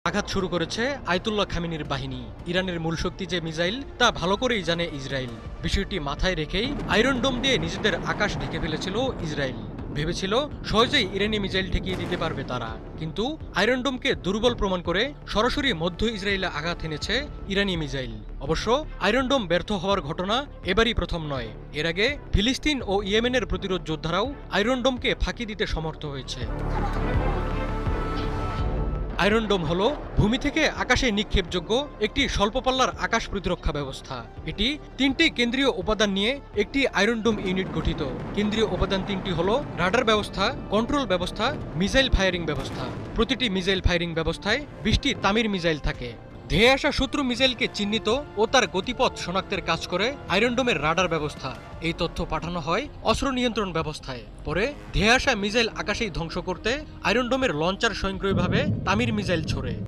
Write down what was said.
আঘাত শুরু করেছে আয়াতুল্লাহ খামেনির বাহিনী। ইরানের মূল শক্তি যে মিসাইল তা ভালো করেই জানে ইসরায়েল। বিষয়টি মাথায় রেখেই আয়রন ডোম দিয়ে নিজেদের আকাশ ঢেকে ফেলেছিল ইসরায়েল। ভেবেছিল সহজেই ইরানি মিসাইল ঠেকিয়ে দিতে পারবে তারা, কিন্তু আয়রন ডোমকে দুর্বল প্রমাণ করে সরাসরি মধ্য ইসরায়েলে আঘাত এনেছে ইরানি মিসাইল। অবশ্য আয়রন ডোম ব্যর্থ হওয়ার ঘটনা এবারই প্রথম নয়। এর আগে ফিলিস্তিন ও ইয়েমেনের প্রতিরোধ যোদ্ধারাও আয়রন ডোমকে ফাঁকি দিতে সমর্থ হয়েছে। আয়রন ডোম হল ভূমি থেকে আকাশে নিক্ষেপযোগ্য একটি স্বল্প পাল্লার আকাশ প্রতিরক্ষা ব্যবস্থা। এটি তিনটি কেন্দ্রীয় উপাদান নিয়ে একটি আয়রন ডোম ইউনিট গঠিত। কেন্দ্রীয় উপাদান তিনটি হল রাডার ব্যবস্থা, কন্ট্রোল ব্যবস্থা, মিসাইল ফায়ারিং ব্যবস্থা। প্রতিটি মিসাইল ফায়ারিং ব্যবস্থায় 20টি তামির মিসাইল থাকে। ধেয়ে আসা শত্রু মিসাইলকে চিহ্নিত ও তার গতিপথ শনাক্তের কাজ করে আয়রন ডোমের রাডার ব্যবস্থা। এই তথ্য পাঠানো হয় অস্ত্র নিয়ন্ত্রণ ব্যবস্থায়। পরে ধেয়ে আসা মিসাইল আকাশেই ধ্বংস করতে আয়রন ডোমের লঞ্চার স্বয়ংক্রিয়ভাবে তামির মিসাইল ছোড়ে।